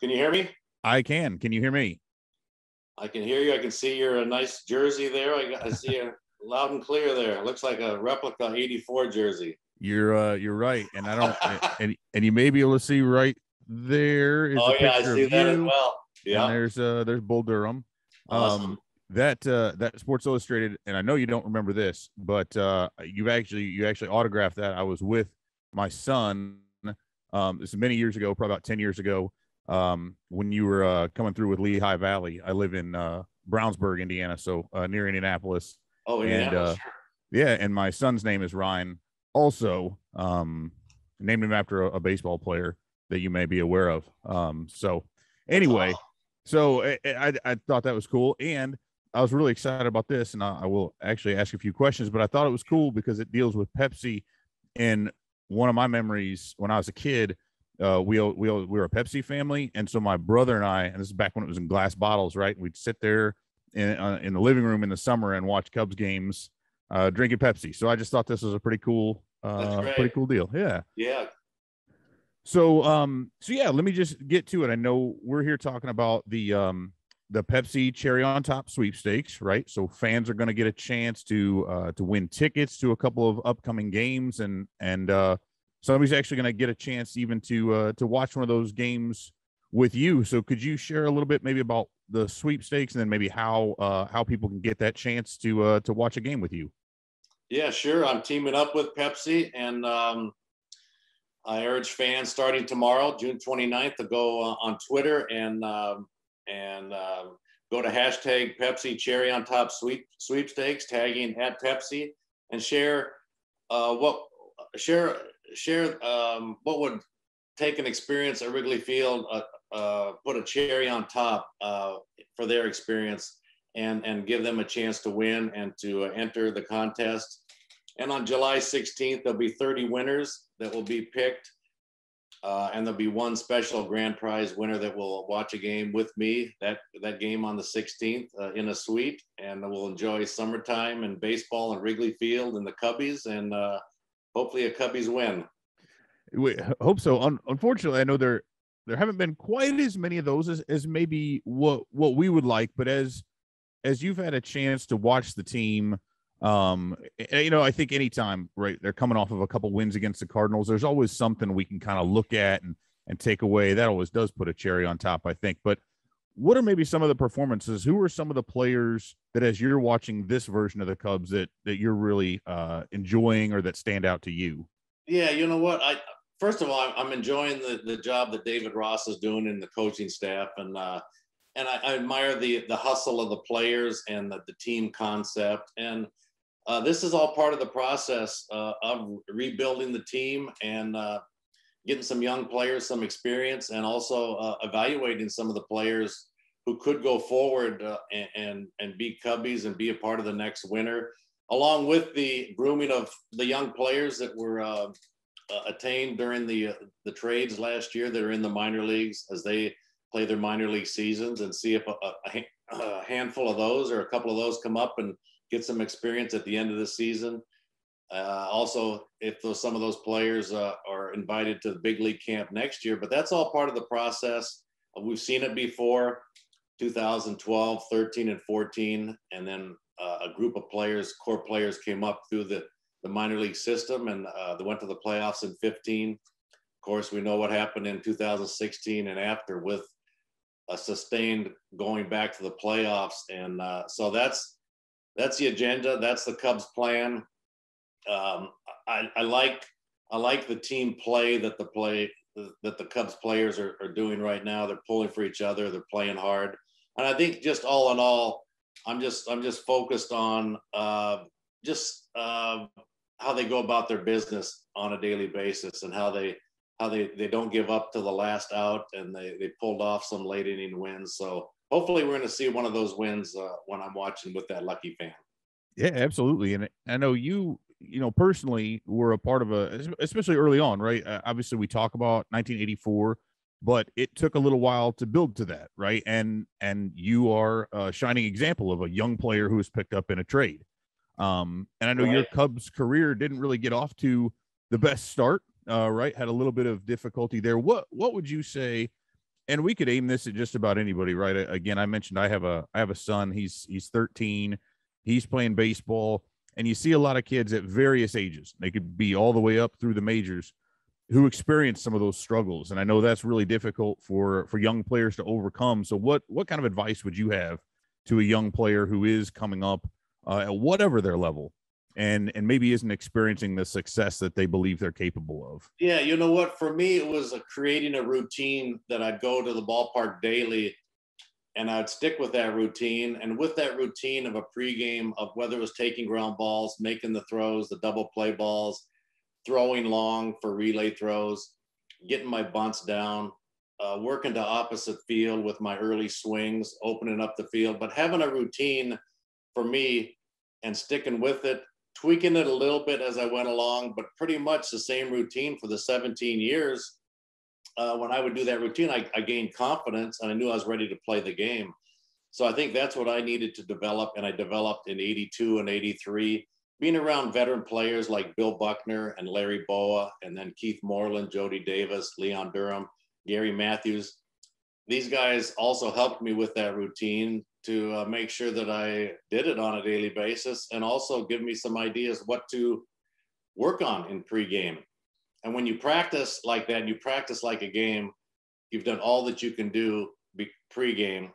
Can you hear me? I can. Can you hear me? I can hear you. I can see your nice jersey there. I see you loud and clear there. It looks like a replica 84 jersey. You're right, and I don't and you may be able to see right there is a I picture see of that as you, well. and Yeah, there's Bull Durham. awesome. That Sports Illustrated, and I know you don't remember this, but you actually autographed that. I was with my son. This is many years ago, probably about 10 years ago, when you were coming through with Lehigh Valley. I live in Brownsburg, Indiana, so near Indianapolis. Oh, And Indianapolis, sure. yeah, and my son's name is Ryne. Also, named him after a baseball player that you may be aware of. So anyway, Awesome. so I thought that was cool, and I was really excited about this, and I will actually ask a few questions. But I thought it was cool because it deals with Pepsi. And one of my memories when I was a kid, we were a Pepsi family, and so my brother and I, and this is back when it was in glass bottles, right? We'd sit there in the living room in the summer and watch Cubs games, drinking Pepsi. So I just thought this was a pretty cool deal. Yeah. Yeah. So yeah, let me just get to it. I know we're here talking about the Pepsi Cherry on Top sweepstakes, right? So fans are going to get a chance to win tickets to a couple of upcoming games, and somebody's actually going to get a chance even to watch one of those games with you. So could you share a little bit maybe about the sweepstakes, and then maybe how people can get that chance to watch a game with you? Yeah, sure. I'm teaming up with Pepsi, and I urge fans starting tomorrow, June 29th, to go on Twitter and go to hashtag Pepsi Cherry on Top sweepstakes, tagging at Pepsi, and share what would take an experience at Wrigley Field, put a cherry on top for their experience, and give them a chance to win and to enter the contest. And on July 16th, there'll be 30 winners that will be picked. And there'll be one special grand prize winner that will watch a game with me, that game on the 16th in a suite. And we'll enjoy summertime and baseball and Wrigley Field and the Cubbies, and hopefully a Cubbies win. We hope so. Unfortunately, I know there haven't been quite as many of those as maybe what we would like, but as you've had a chance to watch the team, I think anytime, right, they're coming off of a couple wins against the Cardinals, there's always something we can kind of look at and take away. That always does put a cherry on top, I think. But what are maybe some of the performances? Who are some of the players that, as you're watching this version of the Cubs, that you're really enjoying or that stand out to you? Yeah, you know what? First of all, I'm enjoying the job that David Ross is doing in the coaching staff, and I admire the hustle of the players and the team concept. And this is all part of the process of rebuilding the team and getting some young players some experience, and also evaluating some of the players who could go forward and be Cubbies and be a part of the next winter, along with the grooming of the young players that were attained during the trades last year that are in the minor leagues as they play their minor league seasons, and see if a handful of those or a couple of those come up and get some experience at the end of the season. Also, if some of those players are invited to the big league camp next year, but that's all part of the process. We've seen it before, 2012, 13, and 14, and then a group of players, core players, came up through the minor league system, and they went to the playoffs in 15. Of course, we know what happened in 2016 and after, with a sustained going back to the playoffs. And so that's the agenda. That's the Cubs plan. I like the team play that the Cubs players are doing right now. They're pulling for each other. They're playing hard. And I think just all in all, I'm just focused on how they go about their business on a daily basis, and how they don't give up to the last out, and they pulled off some late inning wins. So hopefully we're going to see one of those wins when I'm watching with that lucky fan. Yeah, absolutely. And I know you personally were a part of especially early on, right? Obviously we talk about 1984, but it took a little while to build to that, right? And you are a shining example of a young player who was picked up in a trade. And I know your Cubs career didn't really get off to the best start, right? Had a little bit of difficulty there. What would you say and we could aim this at just about anybody, right? Again, I mentioned I have a son. He's 13. He's playing baseball, and you see a lot of kids at various ages. They could be all the way up through the majors who experience some of those struggles. And I know that's really difficult for young players to overcome. So what kind of advice would you have to a young player who is coming up at whatever their level and maybe isn't experiencing the success that they believe they're capable of? Yeah, you know what? For me, it was creating a routine that I'd go to the ballpark daily and I'd stick with that routine. And with that routine of a pregame, of whether it was taking ground balls, making the throws, the double play balls, throwing long for relay throws, getting my bunts down, working to opposite field with my early swings, opening up the field, but having a routine for me and sticking with it, tweaking it a little bit as I went along, but pretty much the same routine for the 17 years. When I would do that routine, I gained confidence and I knew I was ready to play the game. So I think that's what I needed to develop. And I developed in 82 and 83, being around veteran players like Bill Buckner and Larry Boa, and then Keith Moreland, Jody Davis, Leon Durham, Gary Matthews. These guys also helped me with that routine to make sure that I did it on a daily basis, and also give me some ideas what to work on in pregame. And when you practice like that, and you practice like a game, you've done all that you can do pregame.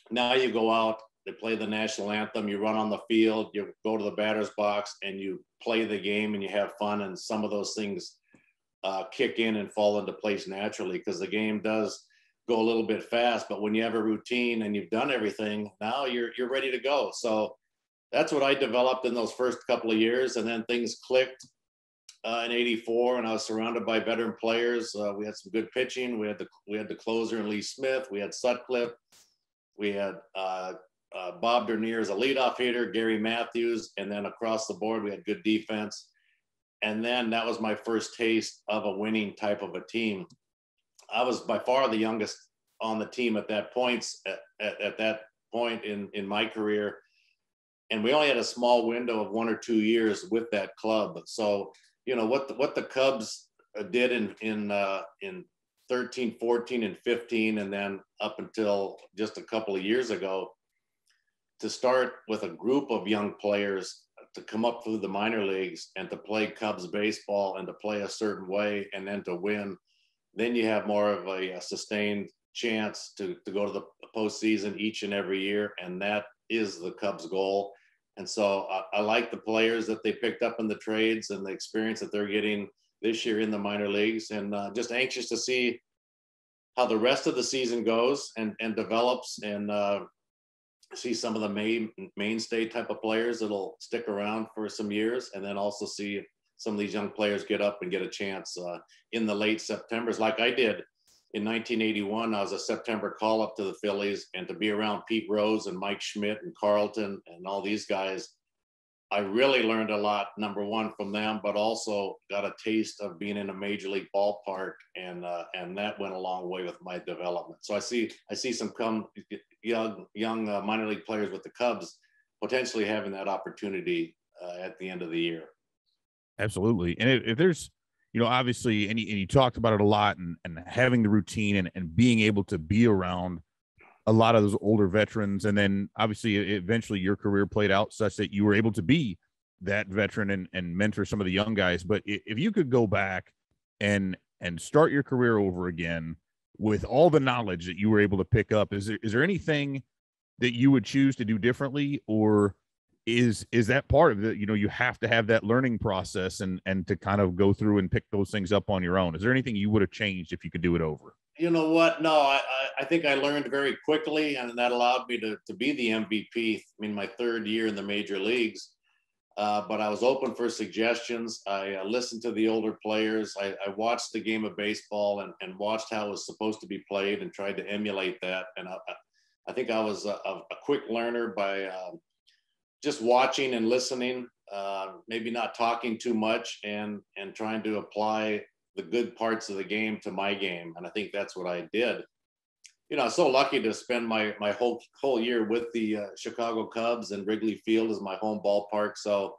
Now you go out, they play the national anthem, you run on the field, you go to the batter's box, and you play the game and you have fun. And some of those things kick in and fall into place naturally, because the game does go a little bit fast. But when you have a routine and you've done everything, now you're ready to go. So that's what I developed in those first couple of years. And then things clicked in 84, and I was surrounded by veteran players. We had some good pitching. We had the closer in Lee Smith. We had Sutcliffe. We had Bob Dernier as a leadoff hitter, Gary Matthews, and then across the board we had good defense. And then that was my first taste of a winning type of a team. I was by far the youngest on the team at that point in my career, and we only had a small window of 1 or 2 years with that club. So you know what the Cubs did in 13, 14, and 15, and then up until just a couple of years ago, to start with a group of young players to come up through the minor leagues and to play Cubs baseball and to play a certain way and then to win, then you have more of a sustained chance to go to the postseason each and every year. And that is the Cubs' goal. And so I like the players that they picked up in the trades and the experience that they're getting this year in the minor leagues, and just anxious to see how the rest of the season goes and develops, and see some of the mainstay type of players that'll stick around for some years, and then also see some of these young players get up and get a chance in the late Septembers, like I did in 1981. I was a September call up to the Phillies, and to be around Pete Rose and Mike Schmidt and Carlton and all these guys, I really learned a lot, number one, from them, but also got a taste of being in a major league ballpark, and that went a long way with my development. So I see some young minor league players with the Cubs potentially having that opportunity at the end of the year. Absolutely. And if there's, obviously, and you talked about it a lot, and having the routine and being able to be around a lot of those older veterans. And then obviously eventually your career played out such that you were able to be that veteran and mentor some of the young guys. But if you could go back and start your career over again with all the knowledge that you were able to pick up, is there anything that you would choose to do differently, or is that part of it? You have to have that learning process and to kind of go through and pick those things up on your own. Is there anything you would have changed if you could do it over? You know what? No, I think I learned very quickly, and that allowed me to be the MVP in my third year in the major leagues. But I was open for suggestions. I listened to the older players. I watched the game of baseball and watched how it was supposed to be played and tried to emulate that. And I think I was a quick learner by just watching and listening, maybe not talking too much, and trying to apply the good parts of the game to my game. And I think that's what I did. I'm so lucky to spend my whole year with the Chicago Cubs, and Wrigley Field is my home ballpark. So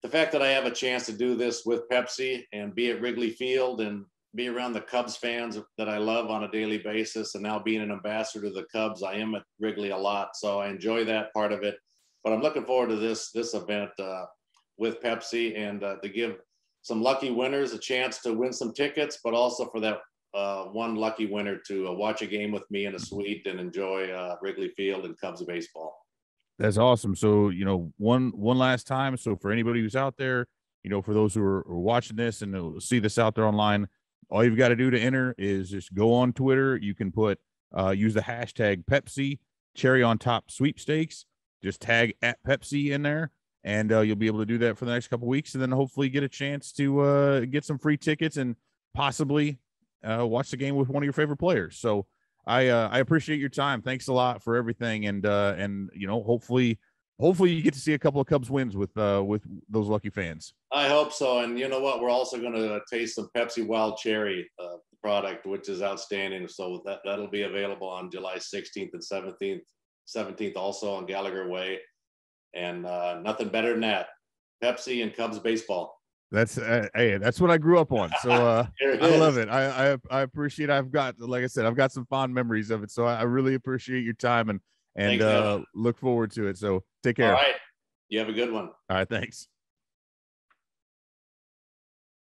the fact that I have a chance to do this with Pepsi and be at Wrigley Field and be around the Cubs fans that I love on a daily basis. And now being an ambassador to the Cubs, I am at Wrigley a lot. So I enjoy that part of it. But I'm looking forward to this event with Pepsi, and to give some lucky winners a chance to win some tickets, but also for that one lucky winner to watch a game with me in a suite and enjoy Wrigley Field and Cubs baseball. That's awesome. So, one last time. So for anybody who's out there, for those who are watching this and see this out there online, all you've got to do to enter is just go on Twitter. You can put, use the hashtag Pepsi Cherry on Top Sweepstakes. Just tag at Pepsi in there, and you'll be able to do that for the next couple of weeks, and then hopefully get a chance to get some free tickets and possibly watch the game with one of your favorite players. So I appreciate your time. Thanks a lot for everything, and hopefully you get to see a couple of Cubs wins with those lucky fans. I hope so. And you know what? We're also going to taste some Pepsi Wild Cherry product, which is outstanding. So that'll be available on July 16th and 17th also on Gallagher Way. And nothing better than that. Pepsi and Cubs baseball. That's hey, that's what I grew up on. So I love it. I appreciate. Like I said, I've got some fond memories of it. So I really appreciate your time and look forward to it. So take care. All right. You have a good one. All right. Thanks.